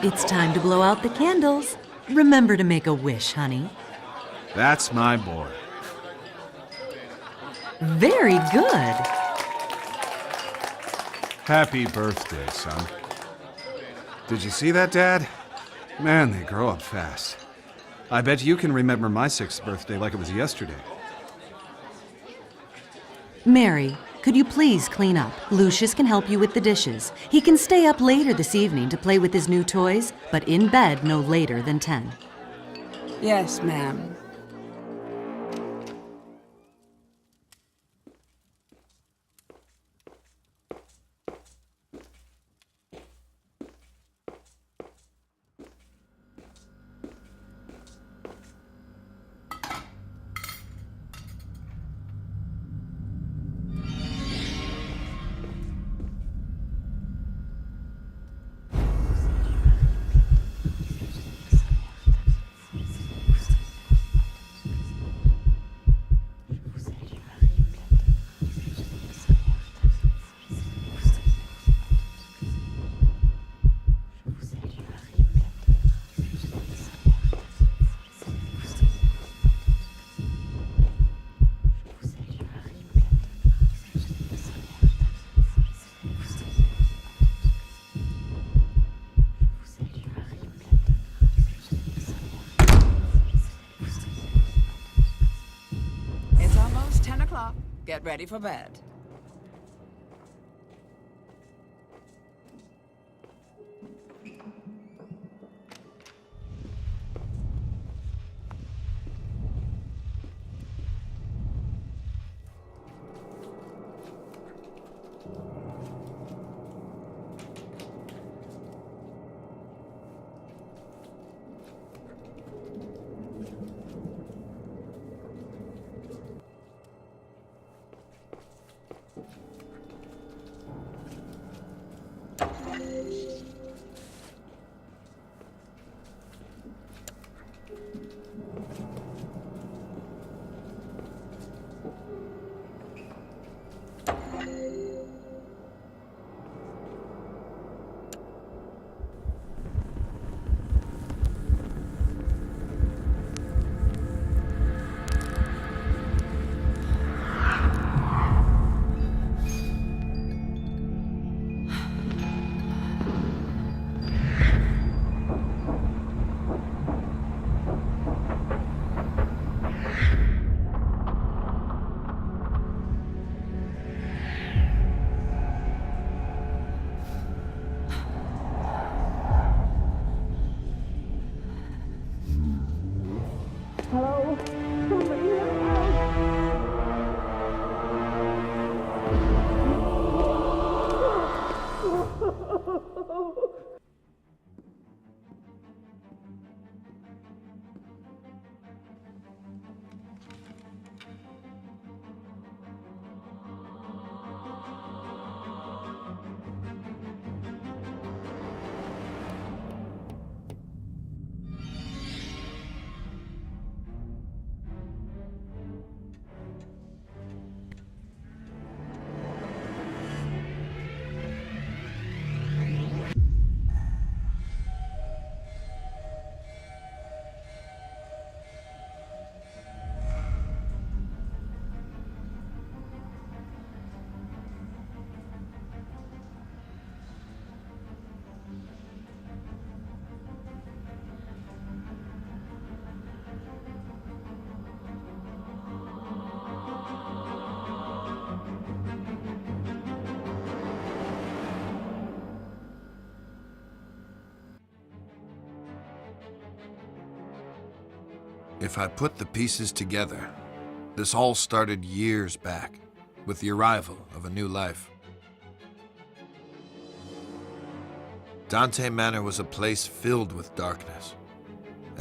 It's time to blow out the candles. Remember to make a wish, honey. That's my boy. Very good. Happy birthday, son. Did you see that, Dad? Man, they grow up fast. I bet you can remember my 6th birthday like it was yesterday. Mary, could you please clean up? Lucius can help you with the dishes. He can stay up later this evening to play with his new toys, but in bed no later than 10. Yes, ma'am. Get ready for bed. If I put the pieces together, this all started years back, with the arrival of a new life. Dante Manor was a place filled with darkness,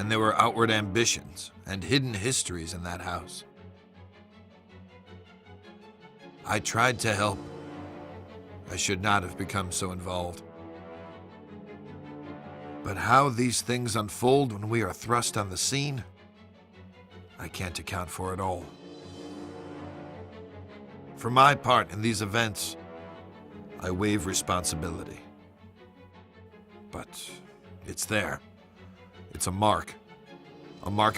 And there were outward ambitions and hidden histories in that house. I tried to help. I should not have become so involved. But how these things unfold when we are thrust on the scene, I can't account for it all. For my part in these events, I waive responsibility. But it's there. It's a mark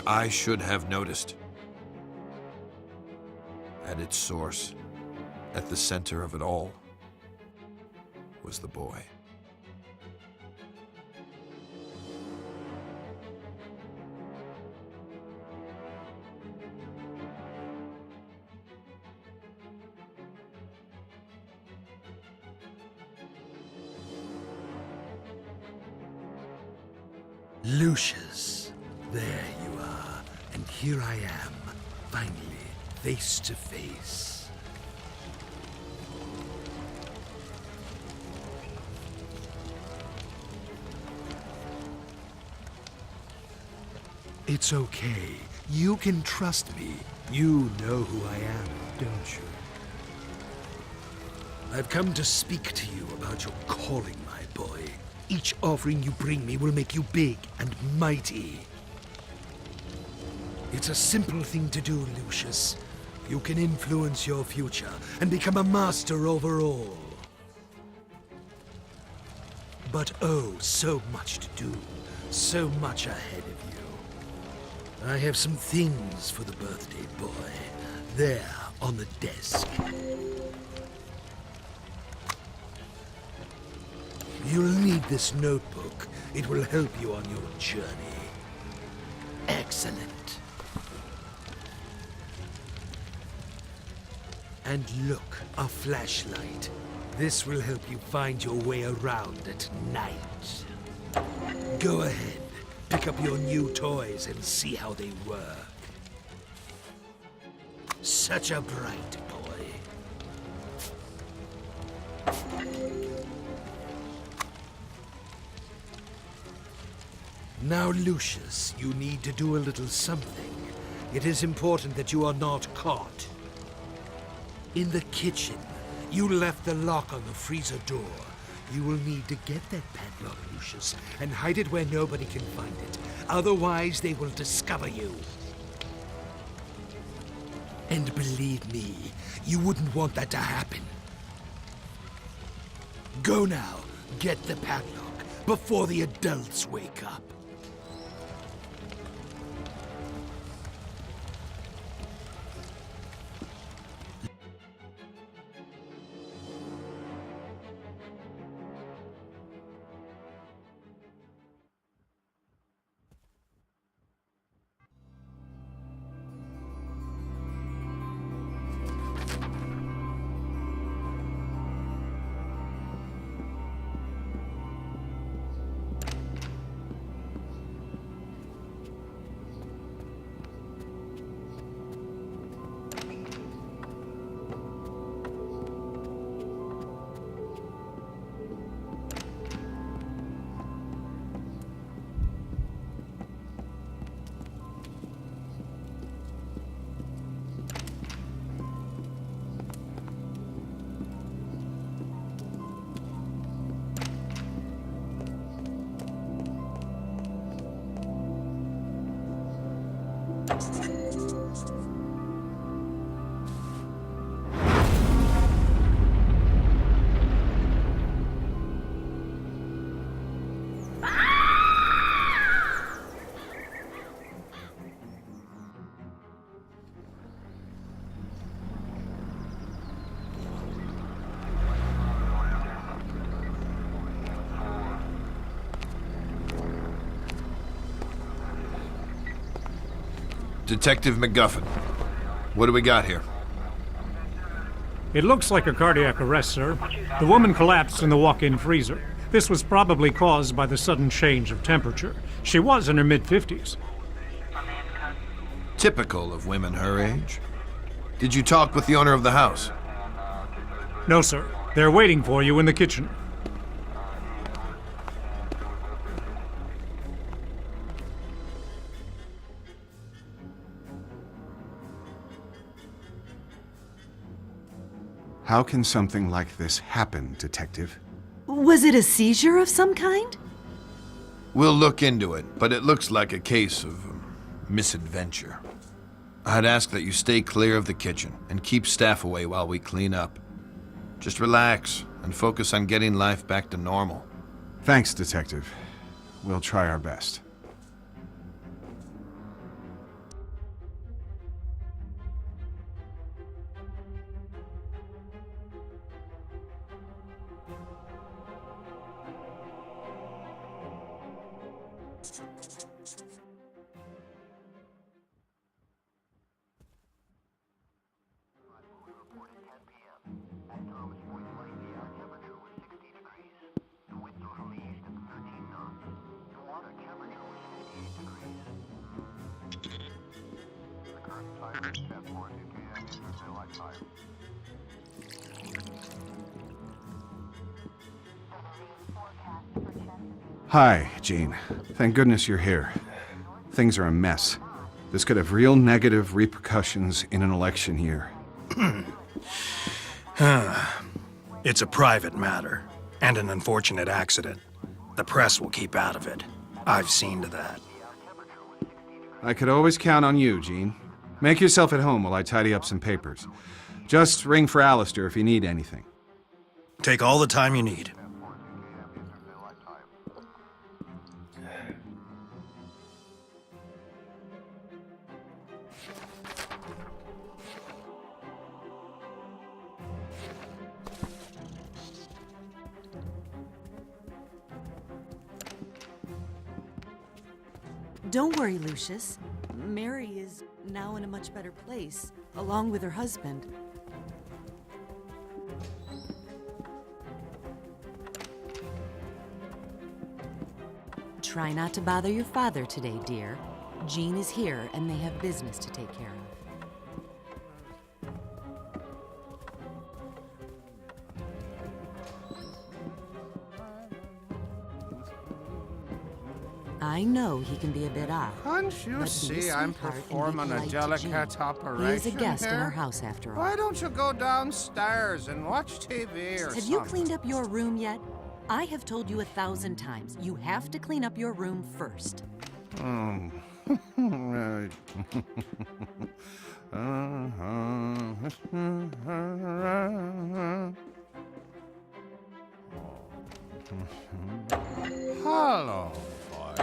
I should have noticed. At its source, at the center of it all, was the boy. Lucius, there you are, and here I am, finally, face to face. It's okay. You can trust me. You know who I am, don't you? I've come to speak to you about your calling, my boy. Each offering you bring me will make you big and mighty. It's a simple thing to do, Lucius. You can influence your future and become a master over all. But oh, so much to do. So much ahead of you. I have some things for the birthday boy. There, on the desk. You'll need this notebook. It will help you on your journey. Excellent. And look, a flashlight. This will help you find your way around at night. Go ahead, pick up your new toys and see how they work. Such a bright boy. Now, Lucius, you need to do a little something. It is important that you are not caught. In the kitchen, you left the lock on the freezer door. You will need to get that padlock, Lucius, and hide it where nobody can find it. Otherwise, they will discover you. And believe me, you wouldn't want that to happen. Go now, get the padlock, before the adults wake up. Detective McGuffin, what do we got here? It looks like a cardiac arrest, sir. The woman collapsed in the walk-in freezer. This was probably caused by the sudden change of temperature. She was in her mid-50s. Typical of women her age. Did you talk with the owner of the house? No, sir. They're waiting for you in the kitchen. How can something like this happen, Detective? Was it a seizure of some kind? We'll look into it, but it looks like a case of misadventure. I'd ask that you stay clear of the kitchen and keep staff away while we clean up. Just relax and focus on getting life back to normal. Thanks, Detective. We'll try our best. Hi, Jean. Thank goodness you're here. Things are a mess. This could have real negative repercussions in an election year. It's a private matter, and an unfortunate accident. The press will keep out of it. I've seen to that. I could always count on you, Jean. Make yourself at home while I tidy up some papers. Just ring for Alistair if you need anything. Take all the time you need. Don't worry, Lucius. Mary is now in a much better place, along with her husband. Try not to bother your father today, dear. Jean is here, and they have business to take care of. I know he can be a bit odd. Can't you but be see a I'm sweetheart and be performing a polite to delicate Jean. operation He is a guest here? in our house, after all. Why don't you go downstairs and watch TV or Have something? you cleaned up your room yet? I have told you 1,000 times. You have to clean up your room first. Hello, boy.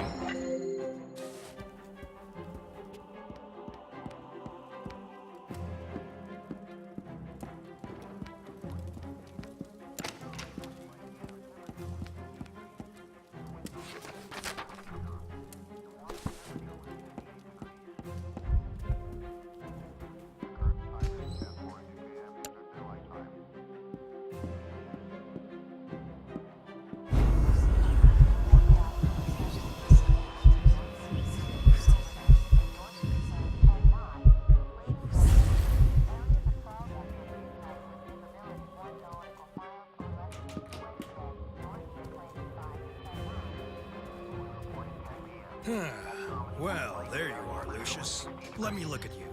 Well, there you are, Lucius. Let me look at you.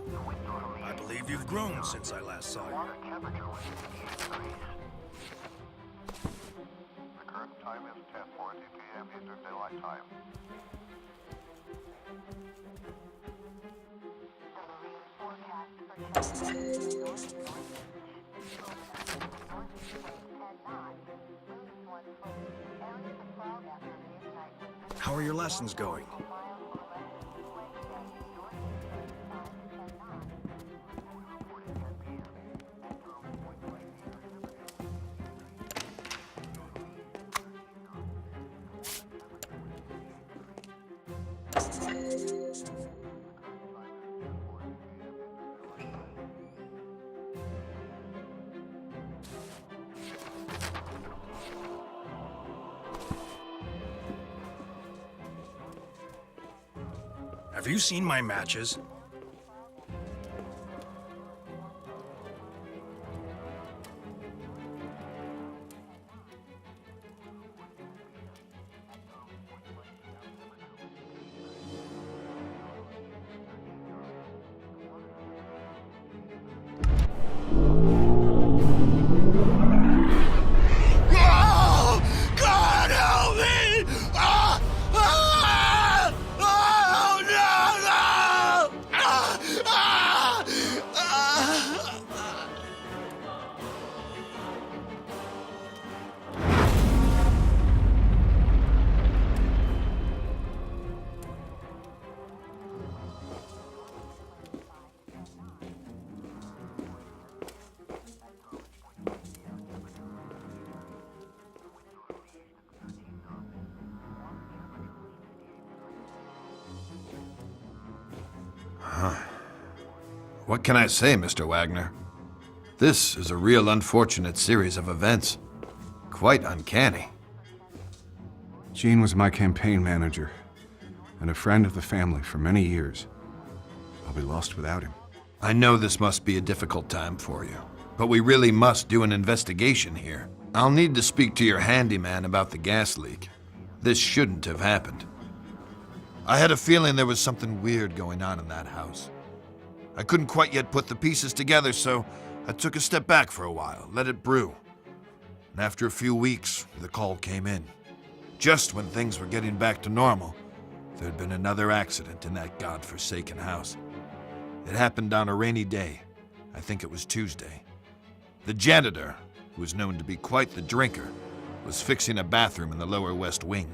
I believe you've grown since I last saw you. The current time is 10:40 p.m. Eastern Daylight Time. How are your lessons going? Have you seen my matches? What can I say, Mr. Wagner? This is a real unfortunate series of events. Quite uncanny. Gene was my campaign manager and a friend of the family for many years. I'll be lost without him. I know this must be a difficult time for you, but we really must do an investigation here. I'll need to speak to your handyman about the gas leak. This shouldn't have happened. I had a feeling there was something weird going on in that house. I couldn't quite yet put the pieces together, so I took a step back for a while, let it brew. And after a few weeks, the call came in. Just when things were getting back to normal, there'd been another accident in that godforsaken house. It happened on a rainy day. I think it was Tuesday. The janitor, who was known to be quite the drinker, was fixing a bathroom in the lower west wing.